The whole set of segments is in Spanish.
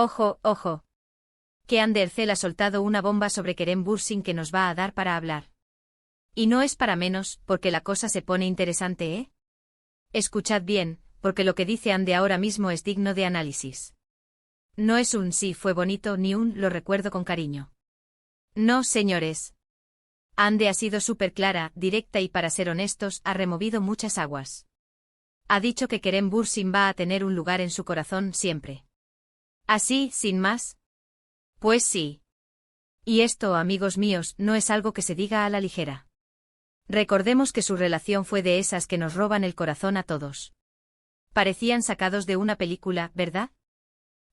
Ojo, ojo. Que Andercel ha soltado una bomba sobre Kerem Bürsin que nos va a dar para hablar. Y no es para menos, porque la cosa se pone interesante, ¿eh? Escuchad bien, porque lo que dice Ande ahora mismo es digno de análisis. No es un sí fue bonito ni un lo recuerdo con cariño. No, señores. Ande ha sido súper clara, directa y para ser honestos, ha removido muchas aguas. Ha dicho que Kerem Bürsin va a tener un lugar en su corazón siempre. ¿Así, sin más? Pues sí. Y esto, amigos míos, no es algo que se diga a la ligera. Recordemos que su relación fue de esas que nos roban el corazón a todos. Parecían sacados de una película, ¿verdad?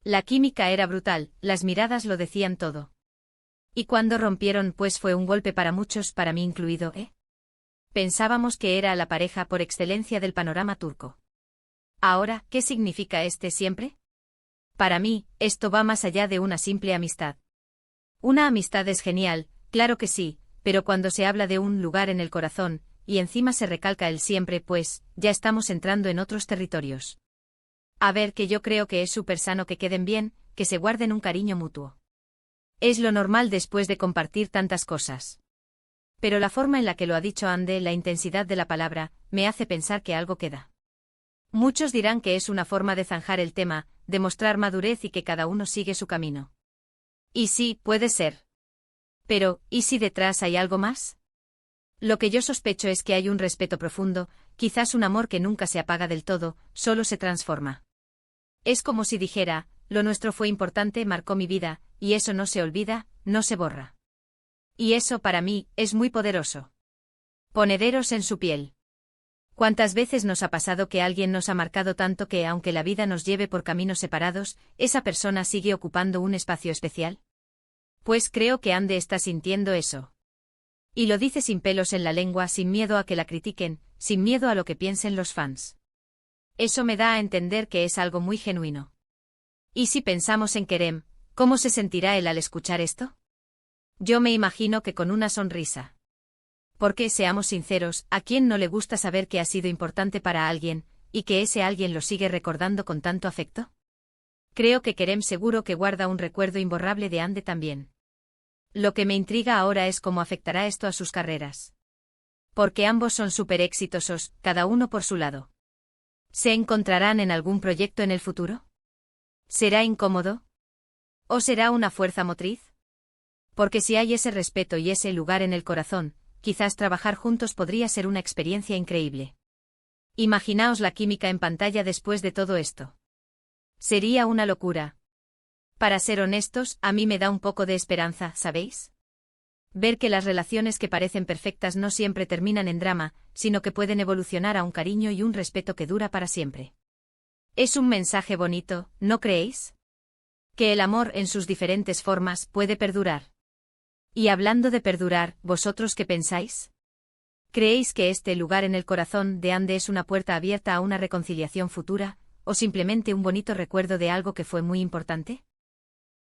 La química era brutal, las miradas lo decían todo. Y cuando rompieron, pues fue un golpe para muchos, para mí incluido, ¿eh? Pensábamos que era la pareja por excelencia del panorama turco. Ahora, ¿qué significa este siempre? Para mí, esto va más allá de una simple amistad. Una amistad es genial, claro que sí, pero cuando se habla de un lugar en el corazón, y encima se recalca el siempre, pues, ya estamos entrando en otros territorios. A ver, que yo creo que es súper sano que queden bien, que se guarden un cariño mutuo. Es lo normal después de compartir tantas cosas. Pero la forma en la que lo ha dicho Ande, la intensidad de la palabra, me hace pensar que algo queda. Muchos dirán que es una forma de zanjar el tema, de mostrar madurez y que cada uno sigue su camino. Y sí, puede ser. Pero, ¿y si detrás hay algo más? Lo que yo sospecho es que hay un respeto profundo, quizás un amor que nunca se apaga del todo, solo se transforma. Es como si dijera, lo nuestro fue importante, marcó mi vida, y eso no se olvida, no se borra. Y eso para mí, es muy poderoso. Ponederos en su piel. ¿Cuántas veces nos ha pasado que alguien nos ha marcado tanto que, aunque la vida nos lleve por caminos separados, esa persona sigue ocupando un espacio especial? Pues creo que Ande está sintiendo eso. Y lo dice sin pelos en la lengua, sin miedo a que la critiquen, sin miedo a lo que piensen los fans. Eso me da a entender que es algo muy genuino. ¿Y si pensamos en Kerem, cómo se sentirá él al escuchar esto? Yo me imagino que con una sonrisa. Porque, seamos sinceros, ¿a quién no le gusta saber que ha sido importante para alguien, y que ese alguien lo sigue recordando con tanto afecto? Creo que Kerem seguro que guarda un recuerdo imborrable de Ande también. Lo que me intriga ahora es cómo afectará esto a sus carreras. Porque ambos son súper exitosos, cada uno por su lado. ¿Se encontrarán en algún proyecto en el futuro? ¿Será incómodo? ¿O será una fuerza motriz? Porque si hay ese respeto y ese lugar en el corazón, quizás trabajar juntos podría ser una experiencia increíble. Imaginaos la química en pantalla después de todo esto. Sería una locura. Para ser honestos, a mí me da un poco de esperanza, ¿sabéis? Ver que las relaciones que parecen perfectas no siempre terminan en drama, sino que pueden evolucionar a un cariño y un respeto que dura para siempre. Es un mensaje bonito, ¿no creéis? Que el amor en sus diferentes formas puede perdurar. Y hablando de perdurar, ¿vosotros qué pensáis? ¿Creéis que este lugar en el corazón de Ande es una puerta abierta a una reconciliación futura, o simplemente un bonito recuerdo de algo que fue muy importante?